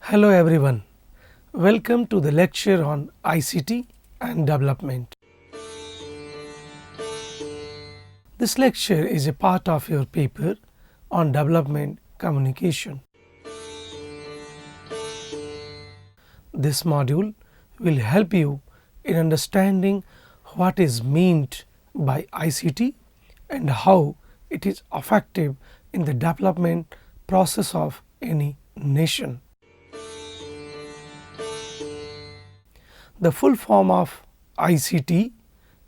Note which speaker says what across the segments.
Speaker 1: Hello everyone, welcome to the lecture on ICT and Development. This lecture is a part of your paper on development communication. This module will help you in understanding what is meant by ICT and how it is effective in the development process of any nation. The full form of ICT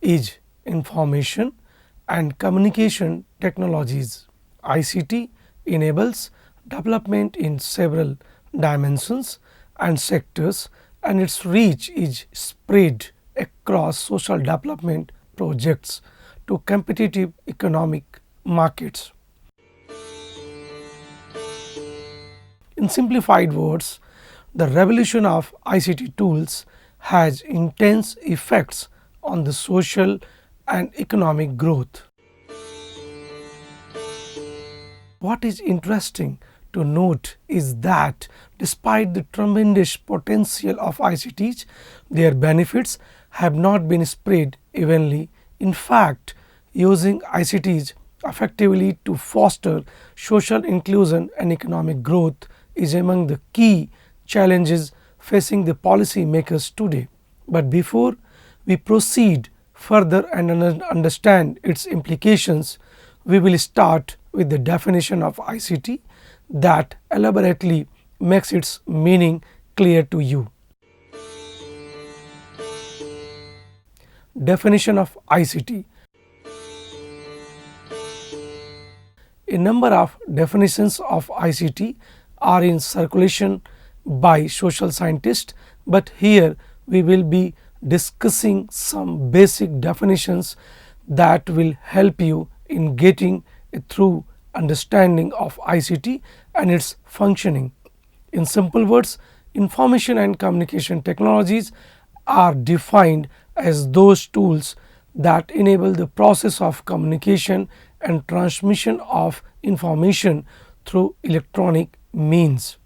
Speaker 1: is Information and Communication Technologies. ICT enables development in several dimensions and sectors, and its reach is spread across social development projects to competitive economic markets. In simplified words, the revolution of ICT tools has intense effects on the social and economic growth. What is interesting to note is that despite the tremendous potential of ICTs, their benefits have not been spread evenly. In fact, using ICTs effectively to foster social inclusion and economic growth is among the key challenges facing the policy makers today. But before we proceed further and understand its implications, we will start with the definition of ICT that elaborately makes its meaning clear to you. Definition of ICT. A number of definitions of ICT are in circulation by social scientists, but here we will be discussing some basic definitions that will help you in getting a true understanding of ICT and its functioning. In simple words, information and communication technologies are defined as those tools that enable the process of communication and transmission of information through electronic means.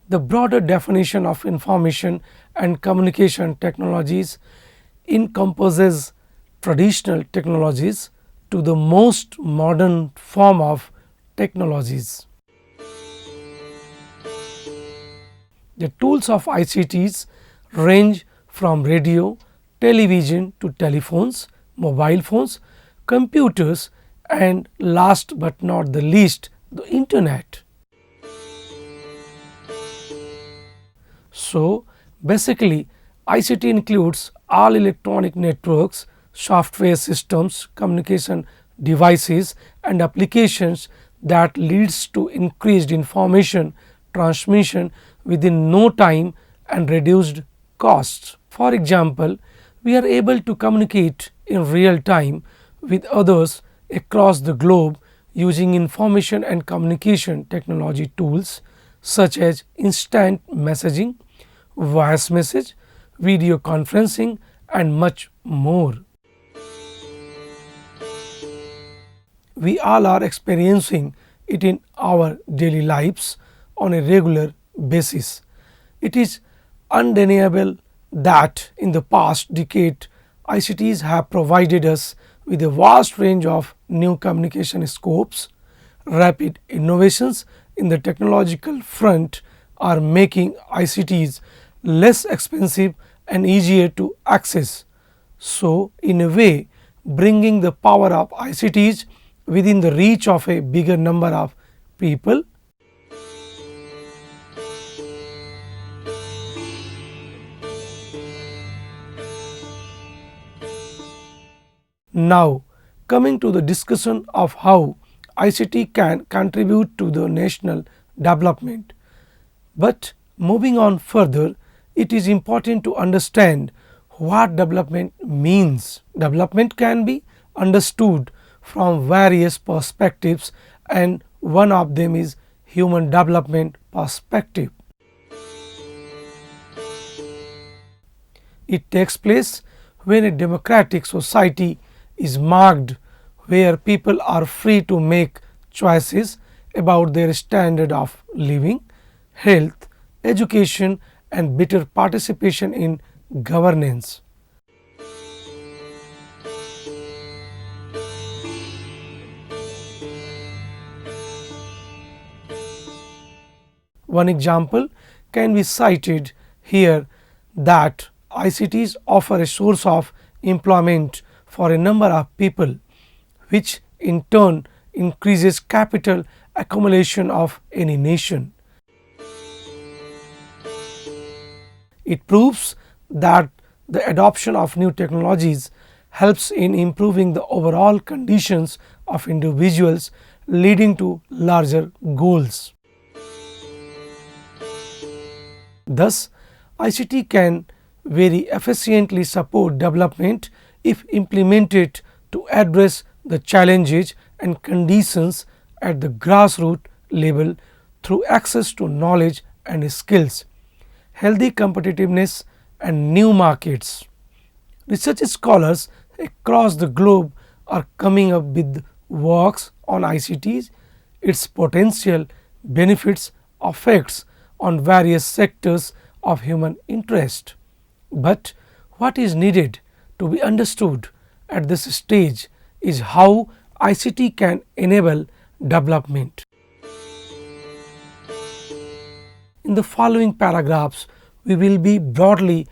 Speaker 1: The broader definition of information and communication technologies encompasses traditional technologies to the most modern form of technologies. The tools of ICTs range from radio, television to telephones, mobile phones, computers, and last but not the least, the internet. So, basically ICT includes all electronic networks, software systems, communication devices and applications that leads to increased information transmission within no time and reduced costs. For example, we are able to communicate in real time with others across the globe using information and communication technology tools such as instant messaging, voice message, video conferencing and much more. We all are experiencing it in our daily lives on a regular basis. It is undeniable that in the past decade, ICTs have provided us with a vast range of new communication scopes. Rapid innovations in the technological front are making ICTs less expensive and easier to access. So, in a way, bringing the power of ICTs within the reach of a bigger number of people. Now, coming to the discussion of how ICT can contribute to the national development. But moving on further, it is important to understand what development means. Development can be understood from various perspectives, and one of them is human development perspective. It takes place When a democratic society is marked where people are free to make choices about their standard of living, health, education and better participation in governance. One example can be cited here that ICTs offer a source of employment for a number of people, which in turn increases capital accumulation of any nation. It proves that the adoption of new technologies helps in improving the overall conditions of individuals, leading to larger goals. Thus, ICT can very efficiently support development if implemented to address the challenges and conditions at the grassroots level through access to knowledge and skills, healthy competitiveness and new markets. Research scholars across the globe are coming up with works on ICTs, its potential benefits, effects on various sectors of human interest. But what is needed to be understood at this stage is how ICT can enable development. In the following paragraphs, we will be broadly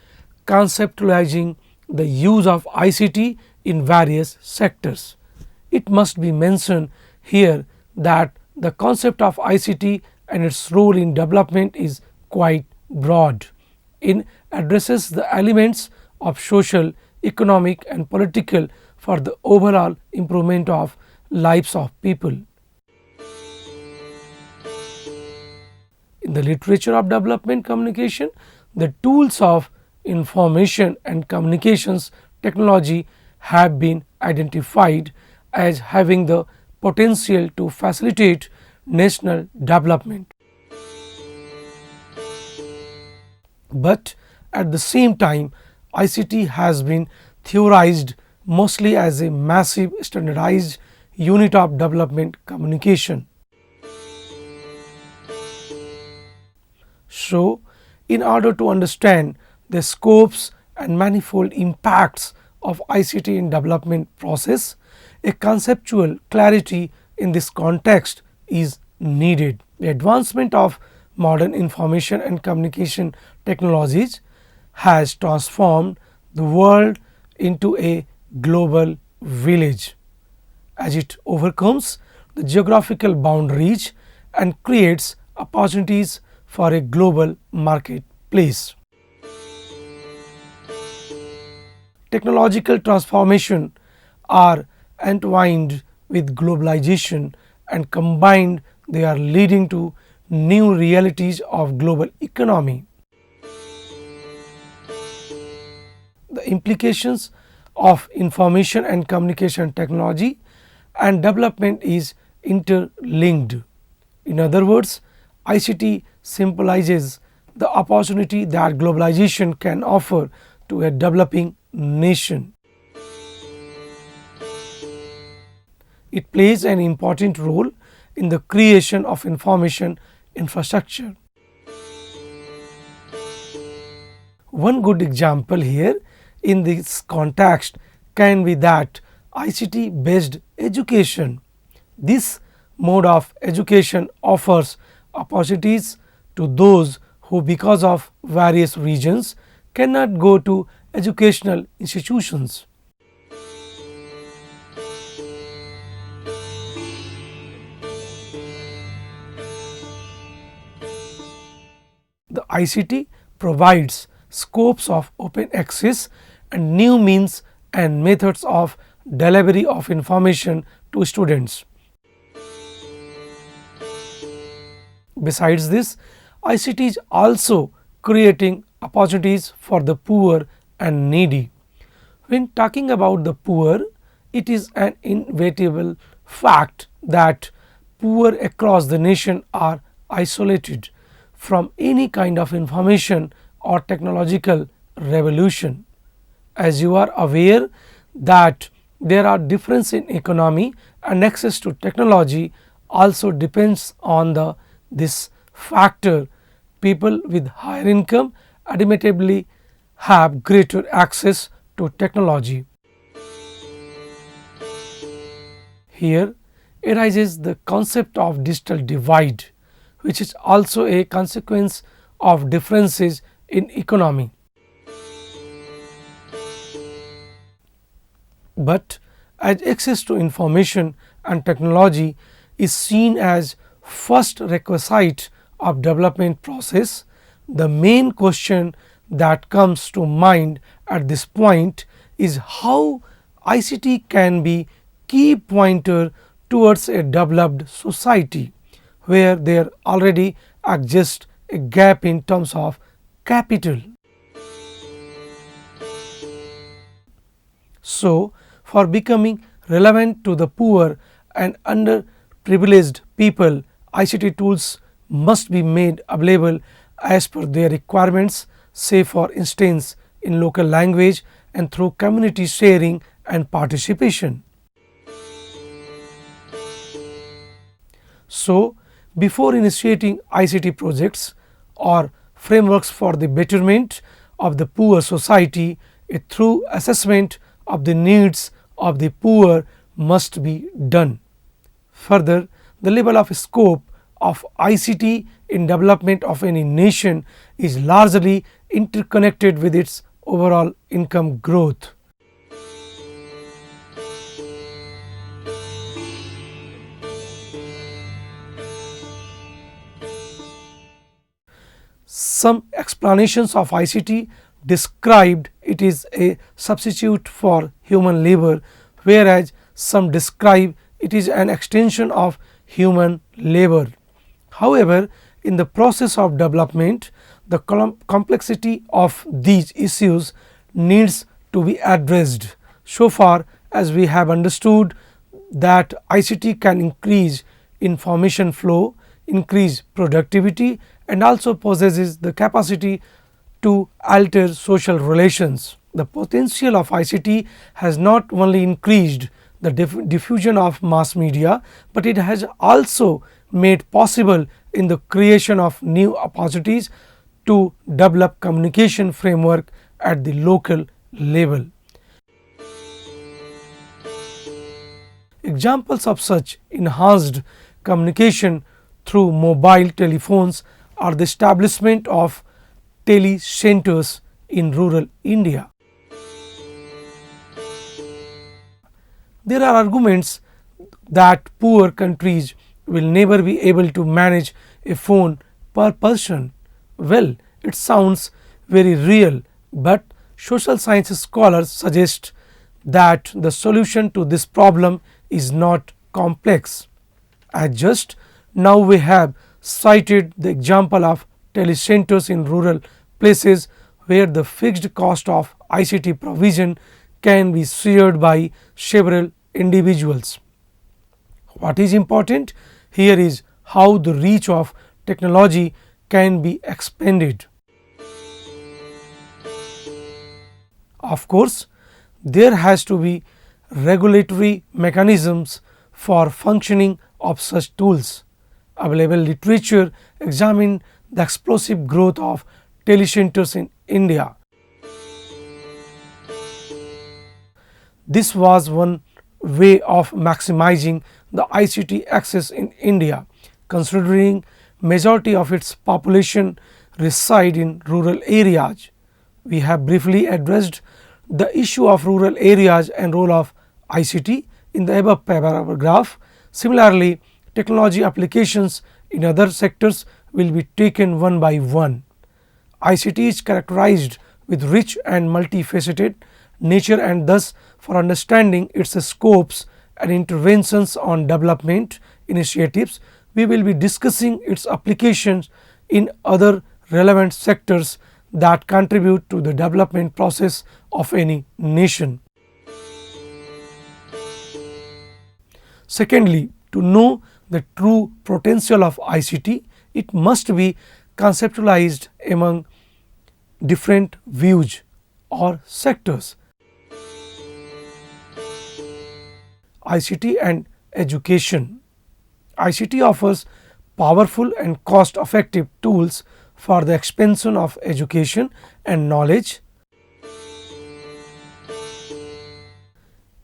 Speaker 1: conceptualizing the use of ICT in various sectors. It must be mentioned here that the concept of ICT and its role in development is quite broad. It addresses the elements of social, economic and political for the overall improvement of lives of people. In the literature of development communication, the tools of information and communications technology have been identified as having the potential to facilitate national development. But at the same time, ICT has been theorized mostly as a massive standardized unit of development communication. So, in order to understand the scopes and manifold impacts of ICT in development process, a conceptual clarity in this context is needed. The advancement of modern information and communication technologies has transformed the world into a global village as it overcomes the geographical boundaries and creates opportunities for a global marketplace. Technological transformation are entwined with globalization and combined they are leading to new realities of global economy. The implications of information and communication technology and development is interlinked. In other words, ICT symbolizes the opportunity that globalization can offer to a developing nation. It plays an important role in the creation of information infrastructure. One good example here in this context can be that ICT based education. This mode of education offers opportunities to those who because of various reasons cannot go to educational institutions. The ICT provides scopes of open access and new means and methods of delivery of information to students. Besides this, ICT is also creating opportunities for the poor and needy. When talking about the poor, it is an inevitable fact that poor across the nation are isolated from any kind of information or technological revolution. As you are aware that there are difference in economy and access to technology also depends on this factor. People with higher income admittedly have greater access to technology. Here arises the concept of digital divide, which is also a consequence of differences in economy. But as access to information and technology is seen as first requisite of development process, the main question that comes to mind at this point is how ICT can be key pointer towards a developed society where there already exists a gap in terms of capital. So, for becoming relevant to the poor and underprivileged people, ICT tools must be made available as per their requirements, say for instance in local language and through community sharing and participation. So, before initiating ICT projects or frameworks for the betterment of the poor society, a thorough assessment of the needs of the poor must be done. Further, the level of scope of ICT in development of any nation is largely interconnected with its overall income growth. Some explanations of ICT described it is a substitute for human labor, whereas some describe it is an extension of human labor. However, in the process of development, the complexity of these issues needs to be addressed. So far as we have understood that ICT can increase information flow, increase productivity and also possesses the capacity to alter social relations. The potential of ICT has not only increased the diffusion of mass media, but it has also made possible in the creation of new opportunities to develop communication framework at the local level. Examples of such enhanced communication through mobile telephones are the establishment of tele-centers in rural India. There are arguments that poor countries will never be able to manage a phone per person. Well, it sounds very real, but social science scholars suggest that the solution to this problem is not complex. As just now we have cited the example of telecenters in rural places where the fixed cost of ICT provision can be shared by several individuals. What is important here is how the reach of technology can be expanded. Of course, there has to be regulatory mechanisms for functioning of such tools. Available literature examine the explosive growth of telecenters in India. This was one way of maximizing the ICT access in India, considering majority of its population reside in rural areas. We have briefly addressed the issue of rural areas and role of ICT in the above paragraph. Similarly, technology applications in other sectors will be taken one by one. ICT is characterized with rich and multifaceted nature, and thus for understanding its scopes and interventions on development initiatives, we will be discussing its applications in other relevant sectors that contribute to the development process of any nation. Secondly, to know the true potential of ICT, it must be conceptualized among different views or sectors. ICT and Education. ICT offers powerful and cost effective tools for the expansion of education and knowledge.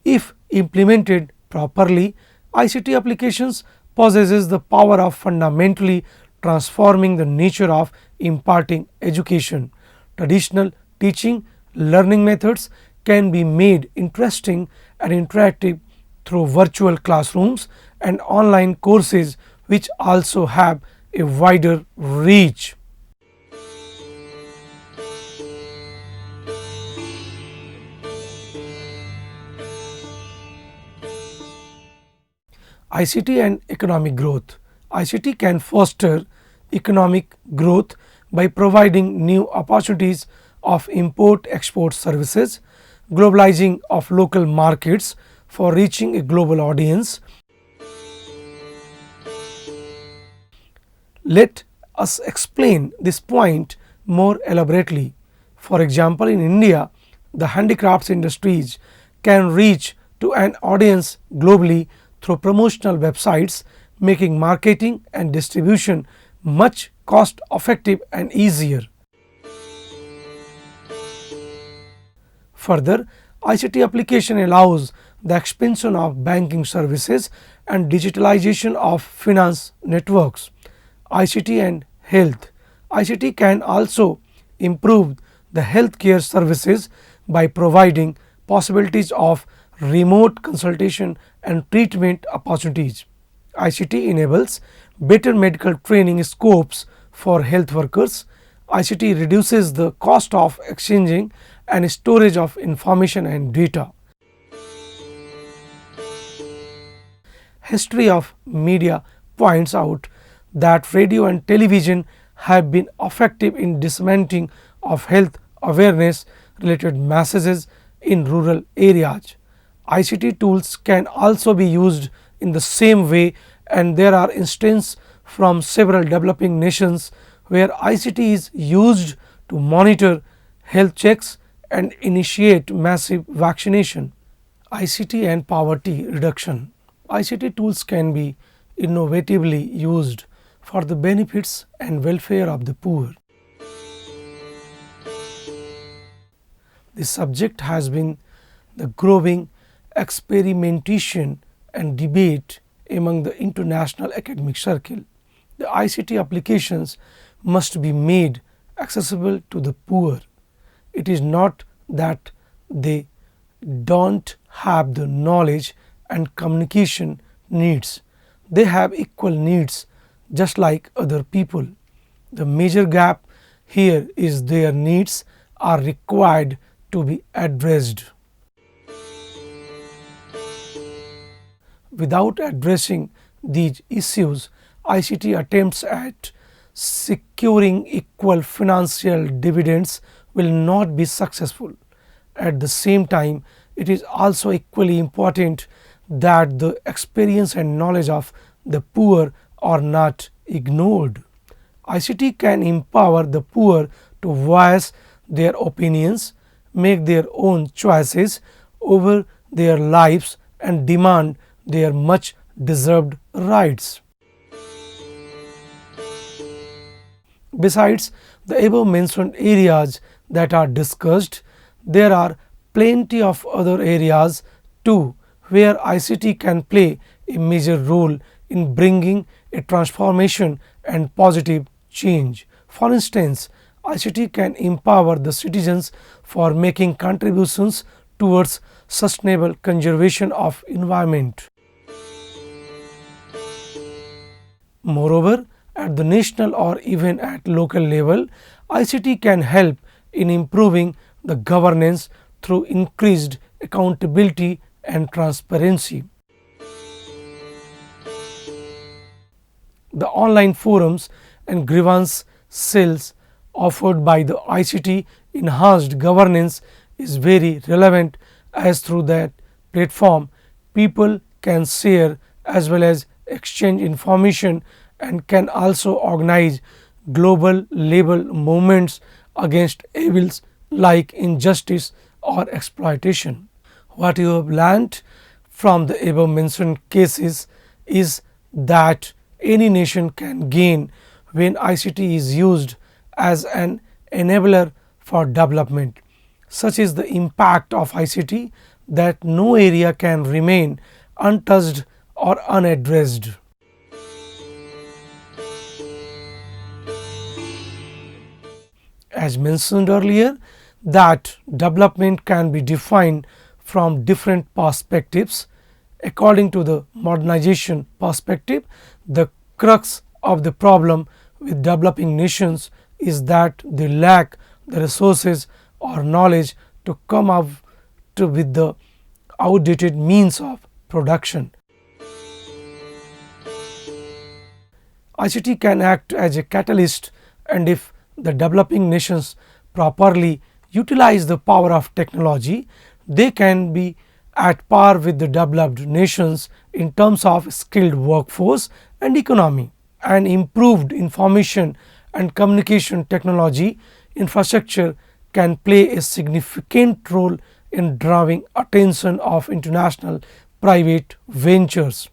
Speaker 1: If implemented properly, ICT applications possesses the power of fundamentally transforming the nature of imparting education. Traditional teaching learning methods can be made interesting and interactive through virtual classrooms and online courses, which also have a wider reach. ICT and economic growth. ICT can foster economic growth by providing new opportunities of import-export services, globalizing of local markets for reaching a global audience. Let us explain this point more elaborately. For example, in India, the handicrafts industries can reach to an audience globally through promotional websites, making marketing and distribution much cost effective and easier. Further, ICT application allows the expansion of banking services and digitalization of finance networks. ICT and health. ICT can also improve the healthcare services by providing possibilities of remote consultation and treatment opportunities. ICT enables better medical training scopes for health workers. ICT reduces the cost of exchanging and storage of information and data. History of media points out that radio and television have been effective in disseminating of health awareness related messages in rural areas. ICT tools can also be used in the same way, and there are instances from several developing nations where ICT is used to monitor health checks and initiate massive vaccination. ICT and poverty reduction. ICT tools can be innovatively used for the benefits and welfare of the poor. This subject has been the growing experimentation and debate among the international academic circle. The ICT applications must be made accessible to the poor. It is not that they don't have the knowledge and communication needs. They have equal needs just like other people. The major gap here is their needs are required to be addressed. Without addressing these issues, ICT attempts at securing equal financial dividends will not be successful. At the same time, it is also equally important that the experience and knowledge of the poor are not ignored. ICT can empower the poor to voice their opinions, make their own choices over their lives, and demand their much deserved rights. Besides the above mentioned areas that are discussed, there are plenty of other areas too where ICT can play a major role in bringing a transformation and positive change. For instance, ICT can empower the citizens for making contributions towards sustainable conservation of environment. Moreover, at the national or even at local level, ICT can help in improving the governance through increased accountability and transparency. The online forums and grievance cells offered by the ICT enhanced governance is very relevant, as through that platform people can share as well as exchange information and can also organize global level movements against evils like injustice or exploitation. What you have learnt from the above mentioned cases is that any nation can gain when ICT is used as an enabler for development. Such is the impact of ICT that no area can remain untouched or unaddressed. As mentioned earlier, that development can be defined from different perspectives. According to the modernization perspective, the crux of the problem with developing nations is that they lack the resources or knowledge to come up with the outdated means of production. ICT can act as a catalyst, and if the developing nations properly utilize the power of technology, they can be at par with the developed nations in terms of skilled workforce and economy. And improved information and communication technology infrastructure can play a significant role in drawing attention of international private ventures.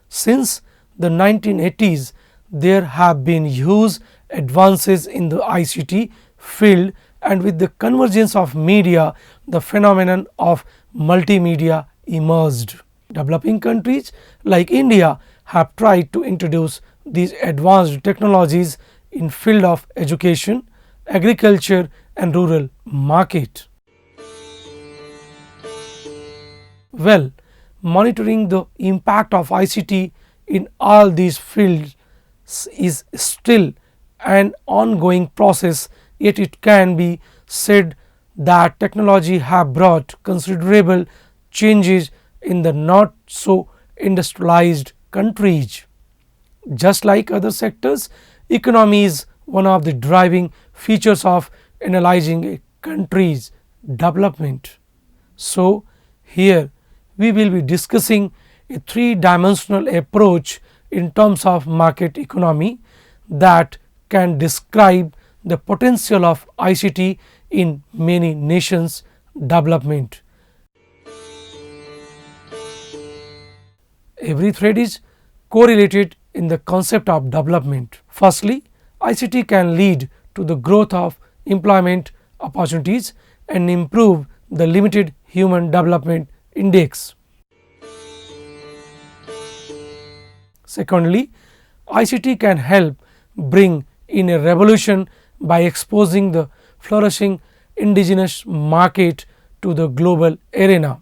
Speaker 1: Since the 1980s, there have been huge advances in the ICT field, and with the convergence of media, the phenomenon of multimedia emerged. Developing countries like India have tried to introduce these advanced technologies in field of education, agriculture and rural market. Well, monitoring the impact of ICT in all these fields is still an ongoing process, yet it can be said that technology have brought considerable changes in the not so industrialized countries. Just like other sectors, economy is one of the driving features of analyzing a country's development. So, here we will be discussing a three-dimensional approach in terms of market economy that can describe the potential of ICT in many nations' development. Every thread is correlated in the concept of development. Firstly, ICT can lead to the growth of employment opportunities and improve the limited human development index. Secondly, ICT can help bring in a revolution by exposing the flourishing indigenous market to the global arena.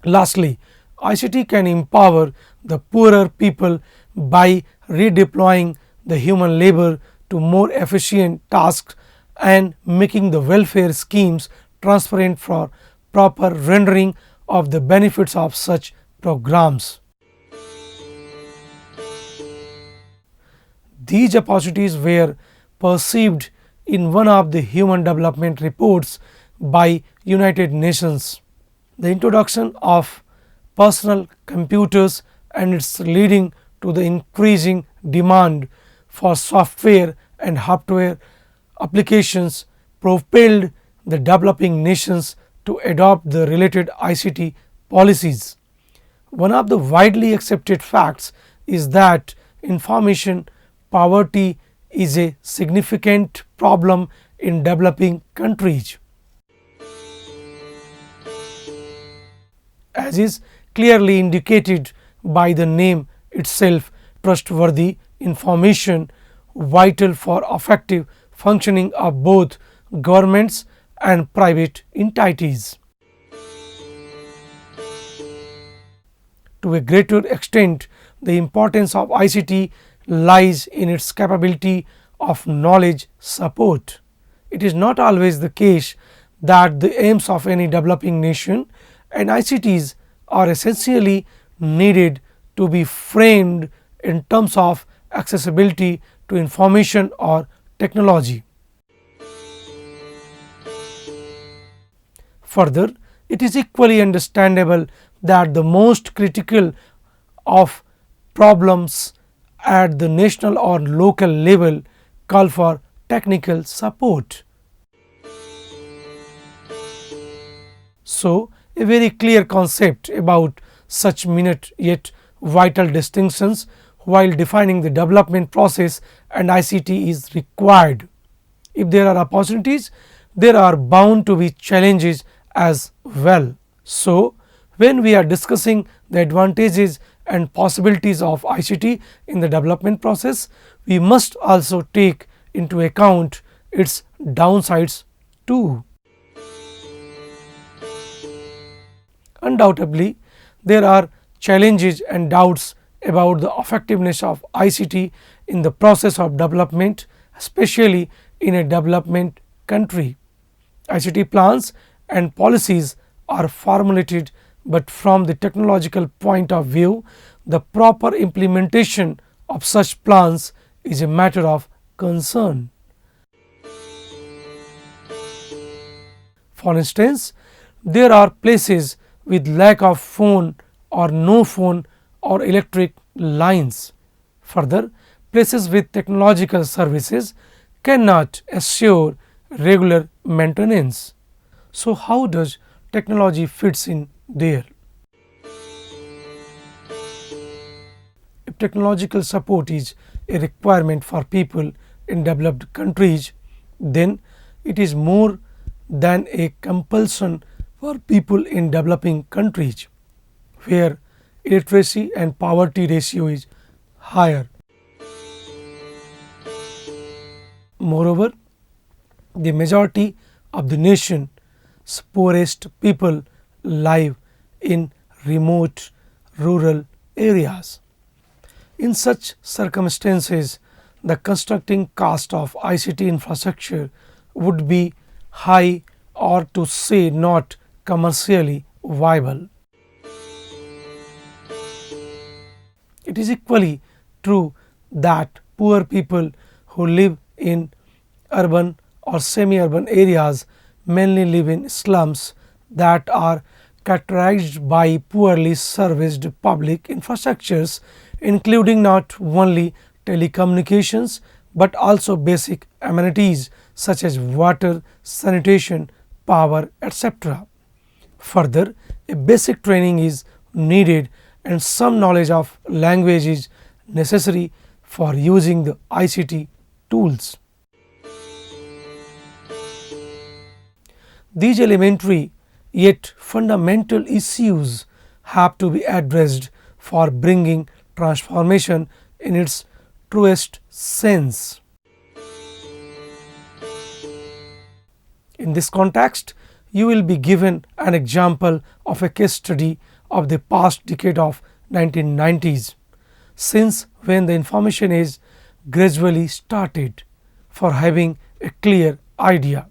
Speaker 1: Lastly, ICT can empower the poorer people by redeploying the human labor to more efficient tasks and making the welfare schemes transparent for proper rendering of the benefits of such programs. These opportunities were perceived in one of the human development reports by United Nations. The introduction of personal computers and its leading to the increasing demand for software and hardware applications propelled the developing nations to adopt the related ICT policies. One of the widely accepted facts is that information poverty is a significant problem in developing countries. As is clearly indicated by the name itself, trustworthy information vital for effective functioning of both governments and private entities. To a greater extent, the importance of ICT lies in its capability of knowledge support. It is not always the case that the aims of any developing nation and ICTs are essentially needed to be framed in terms of accessibility to information or technology. Further, it is equally understandable that the most critical of problems at the national or local level call for technical support. So, a very clear concept about such minute yet vital distinctions while defining the development process and ICT is required. If there are opportunities, there are bound to be challenges as well. So, when we are discussing the advantages and possibilities of ICT in the development process, we must also take into account its downsides too. Undoubtedly, there are challenges and doubts about the effectiveness of ICT in the process of development, especially in a development country. ICT plans and policies are formulated, but from the technological point of view, the proper implementation of such plans is a matter of concern. For instance, there are places with lack of phone or no phone or electric lines. Further, places with technological services cannot assure regular maintenance. So, how does technology fits in there? If technological support is a requirement for people in developed countries, then it is more than a compulsion for people in developing countries, where illiteracy and poverty ratio is higher. Moreover, the majority of the nation's poorest people live in remote rural areas. In such circumstances, the constructing cost of ICT infrastructure would be high, or to say not commercially viable. It is equally true that poor people who live in urban or semi-urban areas mainly live in slums that are characterized by poorly serviced public infrastructures, including not only telecommunications but also basic amenities such as water, sanitation, power, etc. Further, a basic training is needed and some knowledge of language is necessary for using the ICT tools. These elementary yet fundamental issues have to be addressed for bringing transformation in its truest sense. In this context, you will be given an example of a case study of the past decade of 1990s, since when the information age gradually started, for having a clear idea.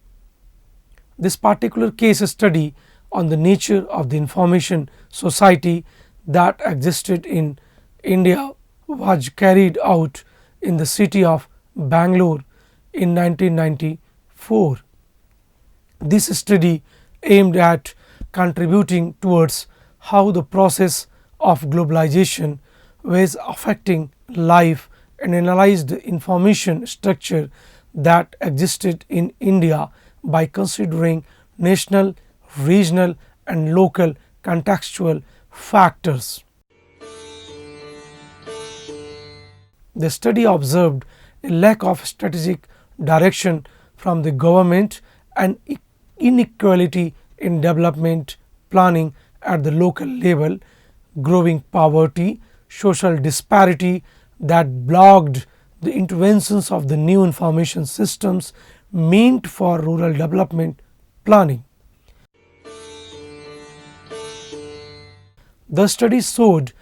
Speaker 1: This particular case study on the nature of the information society that existed in India was carried out in the city of Bangalore in 1994. This study aimed at contributing towards how the process of globalization was affecting life and analyzed the information structure that existed in India by considering national, regional and local contextual factors. The study observed a lack of strategic direction from the government and inequality in development planning at the local level, growing poverty, social disparity that blocked the interventions of the new information systems meant for rural development planning. The study showed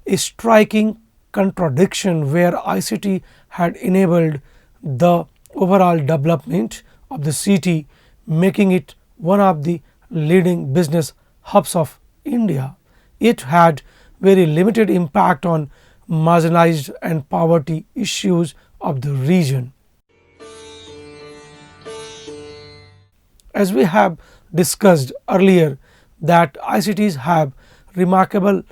Speaker 1: a striking contradiction where ICT had enabled the overall development of the city, making it one of the leading business hubs of India. It had very limited impact on marginalized and poverty issues of the region. As we have discussed earlier, that ICTs have remarkable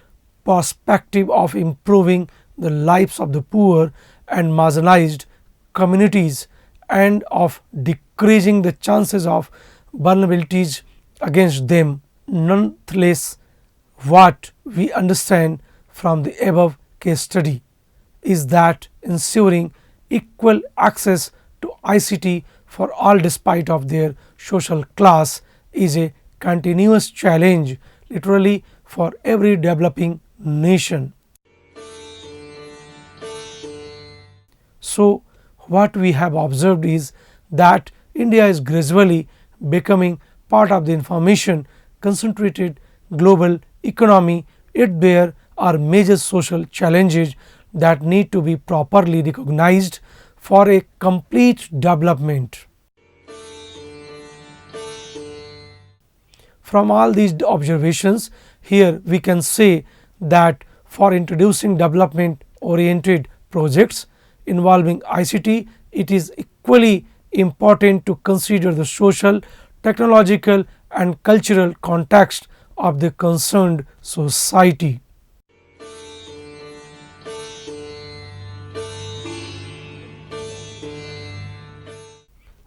Speaker 1: perspective of improving the lives of the poor and marginalized communities and of decreasing the chances of vulnerabilities against them. Nonetheless, what we understand from the above case study is that ensuring equal access to ICT for all despite of their social class is a continuous challenge literally for every developing nation. So, what we have observed is that India is gradually becoming part of the information concentrated global economy, yet there are major social challenges that need to be properly recognized for a complete development. From all these observations, here we can say that for introducing development oriented projects involving ICT, it is equally important to consider the social, technological and cultural context of the concerned society.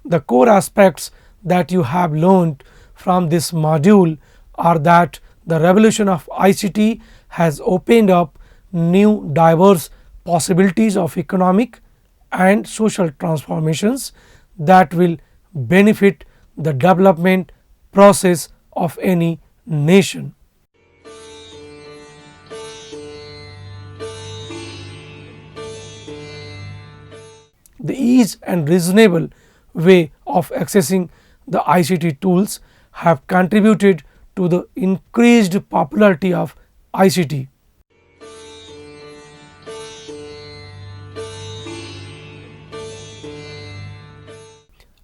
Speaker 1: The core aspects that you have learned from this module are that the revolution of ICT has opened up new diverse possibilities of economic and social transformations that will benefit the development process of any nation. The ease and reasonable way of accessing the ICT tools have contributed to the increased popularity of ICT.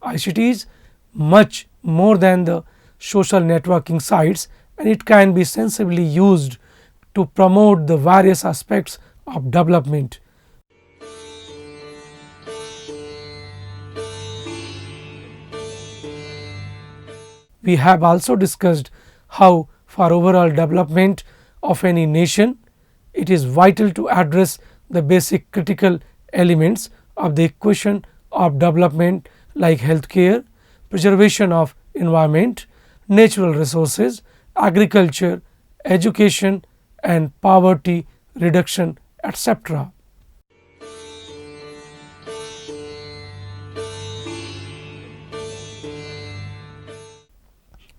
Speaker 1: ICT is much more than the social networking sites, and it can be sensibly used to promote the various aspects of development. We have also discussed how for overall development of any nation, it is vital to address the basic critical elements of the equation of development like healthcare, preservation of environment, natural resources, agriculture, education and poverty reduction, etc.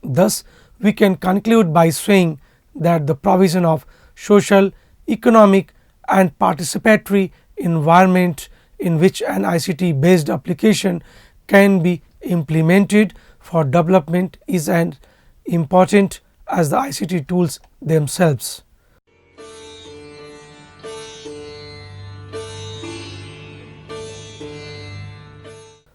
Speaker 1: Thus, we can conclude by saying that the provision of social, economic and participatory environment in which an ICT based application can be implemented for development is as important as the ICT tools themselves.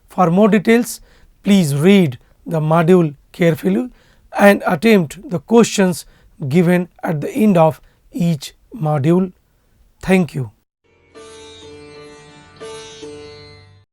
Speaker 1: For more details, please read the module carefully and attempt the questions given at the end of each module. Thank you.